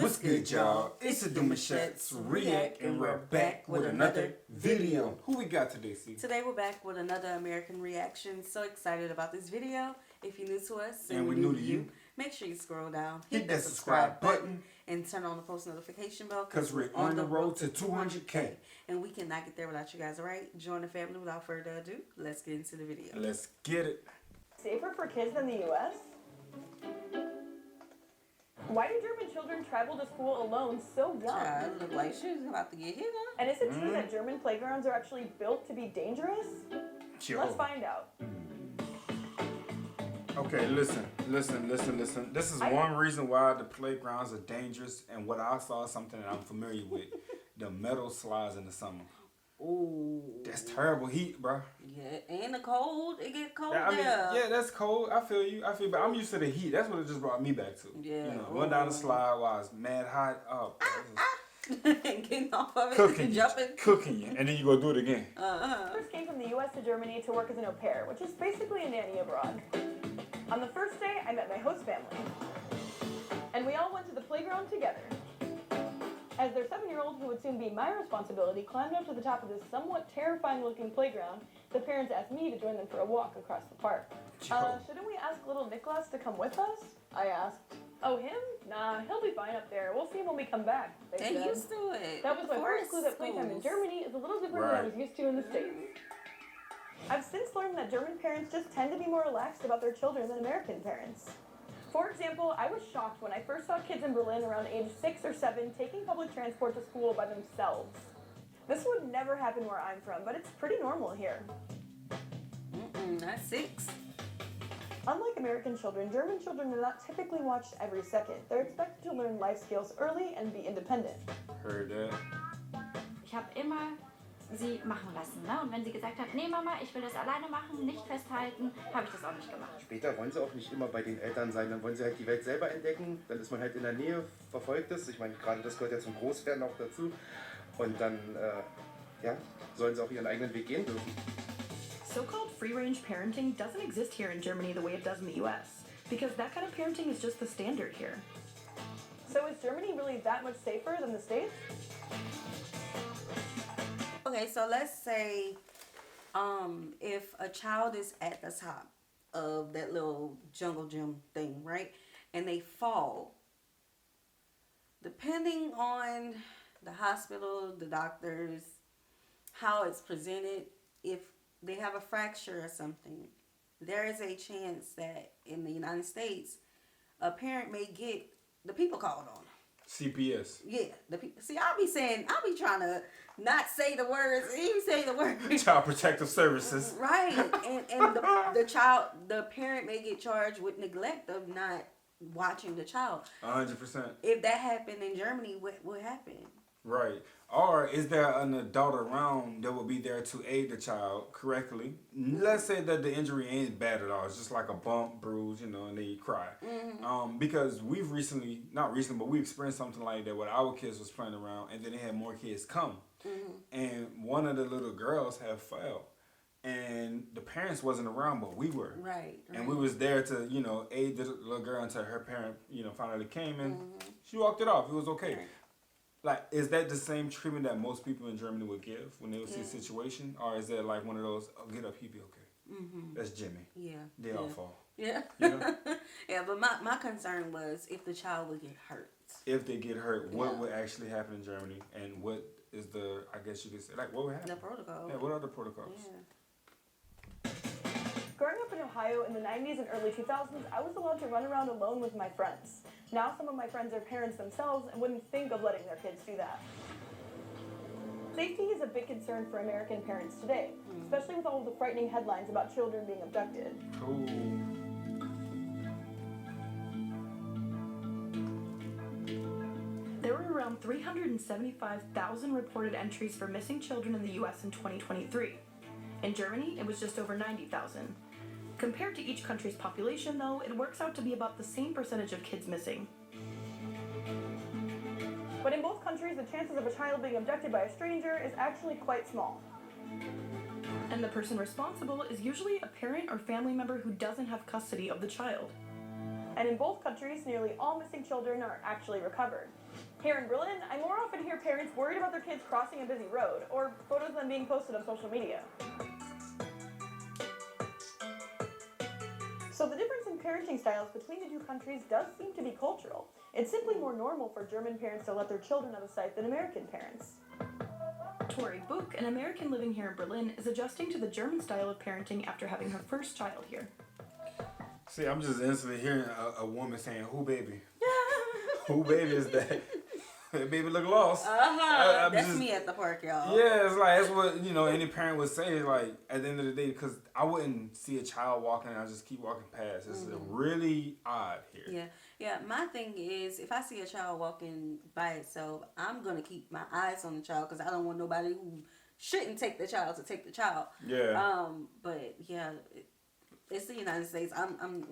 What's good, y'all? It's the Demouchet REACT, and we're back with another video. Who we got today, C? Today we're back with another American reaction. So excited about this video. If you're new to us and we're new to you, make sure you scroll down, hit that subscribe button, and turn on the post notification bell because we're on the road to 200K. And we cannot get there without you guys, alright? Join the family without further ado. Let's get into the video. Let's get it. Safer for kids than the US? Why do German children travel to school alone so young? Child, look like she was about to get hit, huh? And is it true that German playgrounds are actually built to be dangerous? Let's find out. Okay, listen. This is one reason why the playgrounds are dangerous, and what I saw is something that I'm familiar with. The metal slides in the summer. Ooh. That's terrible heat, bro. Yeah, and the cold. It get cold I mean, there. yeah, that's cold. I feel you. But I'm used to the heat. That's what it just brought me back to. Yeah. You know, run down the slide while it's mad hot. Oh, getting off of it, cooking jumping. Cooking you, and then you go do it again. First came from the US to Germany to work as an au pair, which is basically a nanny abroad. On the first day, I met my host family. And we all went to the playground together. As their 7-year-old, who would soon be my responsibility, climbed up to the top of this somewhat terrifying-looking playground, the parents asked me to join them for a walk across the park. Shouldn't we ask little Nicholas to come with us? I asked. Oh, him? Nah, he'll be fine up there. We'll see him when we come back. They used to it. That was my first clue that playtime in Germany is a little different than I was used to in the States. I've since learned that German parents just tend to be more relaxed about their children than American parents. For example, I was shocked when I first saw kids in Berlin around age 6 or 7 taking public transport to school by themselves. This would never happen where I'm from, but it's pretty normal here. Not 6. Unlike American children, German children are not typically watched every second. They're expected to learn life skills early and be independent. Heard that. Ich habe immer sie machen lassen, ne? Und wenn sie gesagt hat, nee Mama, ich will das alleine machen, nicht festhalten, habe ich das auch nicht gemacht. Später wollen sie auch nicht immer bei den Eltern sein, dann wollen sie halt die Welt selber entdecken, dann ist man halt in der Nähe, verfolgt es, ich meine, gerade das gehört ja zum Großwerden auch dazu und dann, ja, sollen sie auch ihren eigenen Weg gehen dürfen. So-called free-range parenting doesn't exist here in Germany the way it does in the US, because that kind of parenting is just the standard here. So is Germany really that much safer than the States? Okay, so let's say if a child is at the top of that little jungle gym thing, right? And they fall. Depending on the hospital, the doctors, how it's presented, if they have a fracture or something, there is a chance that in the United States, a parent may get the people called on. CPS. Yeah, the people. See, I'll be trying to not say the words, even say the words. Child Protective Services. Right, and the parent may get charged with neglect of not watching the child. 100%. If that happened in Germany, what would happen? Right. Or is there an adult around that will be there to aid the child correctly? Let's say that the injury ain't bad at all. It's just like a bump, bruise, you know, and they cry. Because we've we experienced something like that where our kids was playing around and then they had more kids come. And one of the little girls had fell. And the parents wasn't around, but we were. Right. And we was there to, you know, aid the little girl until her parent, you know, finally came and she walked it off. It was okay. Right. Like, is that the same treatment that most people in Germany would give when they would see a situation? Or is that like one of those, oh, get up, he'll be okay? That's Jimmy. Yeah. They all fall. Yeah. You know? Yeah, but my concern was if the child would get hurt. If they get hurt, what would actually happen in Germany? And what is the, I guess you could say, like, what would happen? The protocol. Yeah, what are the protocols? Yeah. Growing up in Ohio in the 90s and early 2000s, I was allowed to run around alone with my friends. Now some of my friends are parents themselves and wouldn't think of letting their kids do that. Safety is a big concern for American parents today, especially with all of the frightening headlines about children being abducted. Cool. There were around 375,000 reported entries for missing children in the US in 2023. In Germany, it was just over 90,000. Compared to each country's population, though, it works out to be about the same percentage of kids missing. But in both countries, the chances of a child being abducted by a stranger is actually quite small. And the person responsible is usually a parent or family member who doesn't have custody of the child. And in both countries, nearly all missing children are actually recovered. Here in Berlin, I more often hear parents worried about their kids crossing a busy road, or photos of them being posted on social media. So the difference in parenting styles between the two countries does seem to be cultural. It's simply more normal for German parents to let their children out of sight than American parents. Tori Book, an American living here in Berlin, is adjusting to the German style of parenting after having her first child here. See, I'm just instantly hearing a woman saying, "Who baby? Who baby is that?" That baby look lost. That's me at the park, y'all. Yeah, it's like, that's what, any parent would say, like, at the end of the day, because I wouldn't see a child walking and I just keep walking past. It's really odd here. Yeah. My thing is, if I see a child walking by itself, I'm going to keep my eyes on the child because I don't want nobody who shouldn't take the child to take the child. Yeah. But yeah, it's the United States. I'm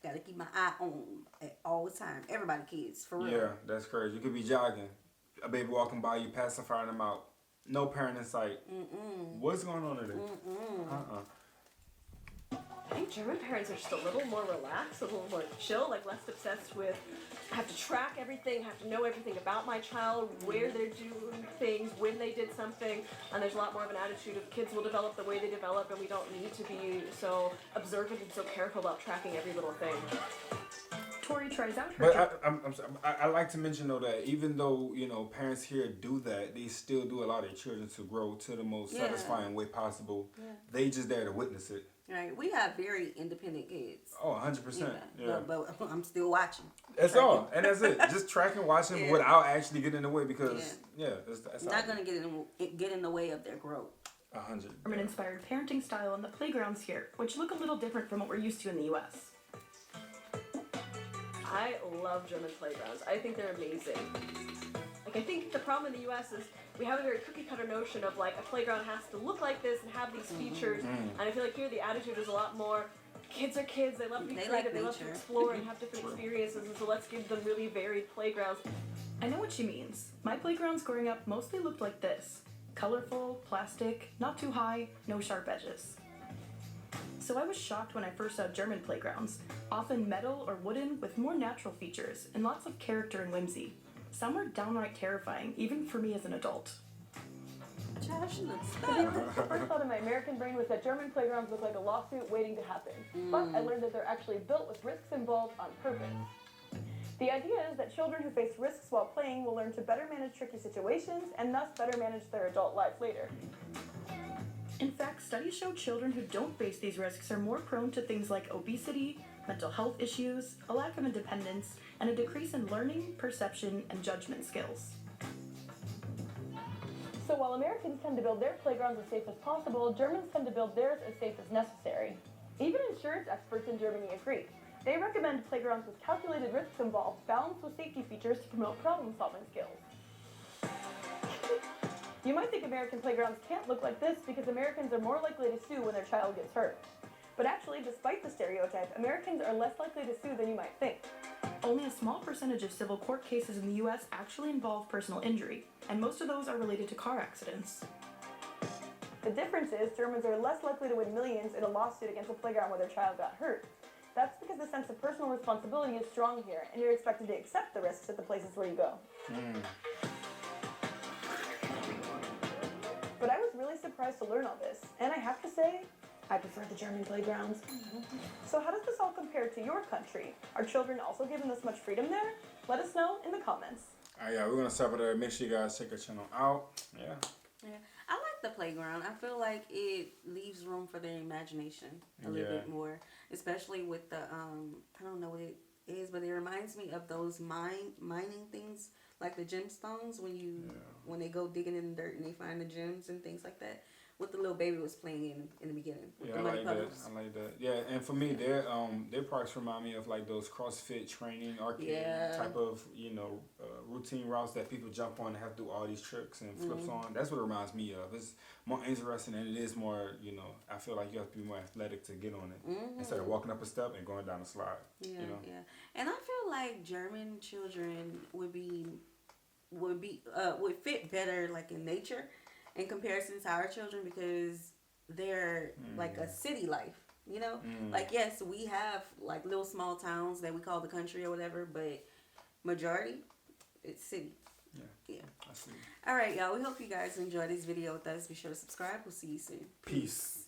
gotta keep my eye on at all time. Everybody, kids, for real. Yeah, that's crazy. You could be jogging, a baby walking by you, pacifying them out, no parent in sight. What's going on today? I think German parents are just a little more relaxed, a little more chill, like less obsessed with, I have to track everything, have to know everything about my child, where they're doing things, when they did something, and there's a lot more of an attitude of kids will develop the way they develop and we don't need to be so observant and so careful about tracking every little thing. Tori tries out her But I like to mention though that even though parents here do that, they still do allow their children to grow to the most satisfying way possible. They just there to witness it. Right, we have very independent kids. Oh, 100%. Yeah. But I'm still watching. That's tracking. all, and that's it. Just tracking, watching without actually getting in the way because that's not gonna get in the way of their growth. 100. German-inspired parenting style on the playgrounds here, which look a little different from what we're used to in the U.S. I love German playgrounds. I think they're amazing. Like, I think the problem in the U.S. is we have a very cookie-cutter notion of, like, a playground has to look like this and have these features. And I feel like here the attitude is a lot more, kids are kids, they love to be creative, they love to explore and have different experiences, and so let's give them really varied playgrounds. I know what she means. My playgrounds growing up mostly looked like this. Colorful, plastic, not too high, no sharp edges. So I was shocked when I first saw German playgrounds, often metal or wooden with more natural features and lots of character and whimsy. Some were downright terrifying, even for me as an adult. Josh looks The first thought in my American brain was that German playgrounds look like a lawsuit waiting to happen. But I learned that they're actually built with risks involved on purpose. The idea is that children who face risks while playing will learn to better manage tricky situations and thus better manage their adult lives later. In fact, studies show children who don't face these risks are more prone to things like obesity, mental health issues, a lack of independence, and a decrease in learning, perception, and judgment skills. So while Americans tend to build their playgrounds as safe as possible, Germans tend to build theirs as safe as necessary. Even insurance experts in Germany agree. They recommend playgrounds with calculated risks involved, balanced with safety features to promote problem-solving skills. You might think American playgrounds can't look like this because Americans are more likely to sue when their child gets hurt. But actually, despite the stereotype, Americans are less likely to sue than you might think. Only a small percentage of civil court cases in the US actually involve personal injury, and most of those are related to car accidents. The difference is Germans are less likely to win millions in a lawsuit against a playground where their child got hurt. That's because the sense of personal responsibility is strong here, and you're expected to accept the risks at the places where you go. But I was really surprised to learn all this, and I have to say, I prefer the German playgrounds. So how does this all compare to your country? Are children also given this much freedom there? Let us know in the comments. Yeah, we're gonna stop it there. Make sure you guys check our channel out. Yeah. I like the playground. I feel like it leaves room for their imagination a little bit more, especially with the I don't know what it is, but it reminds me of those mining things, like the gemstones when they go digging in the dirt and they find the gems and things like that. What the little baby was playing in the beginning. With the money puddles. I like that. Yeah, and for me, their parks remind me of like those CrossFit training arcade type of routine routes that people jump on and have to do all these tricks and flips on. That's what it reminds me of. It's more interesting and it is more I feel like you have to be more athletic to get on it instead of walking up a step and going down a slide. Yeah, and I feel like German children would fit better like in nature in comparison to our children because they're like a city life. You know, like yes, we have like little small towns that we call the country or whatever, but majority, it's city. Yeah. I see. All right, y'all. We hope you guys enjoyed this video with us. Be sure to subscribe. We'll see you soon. Peace.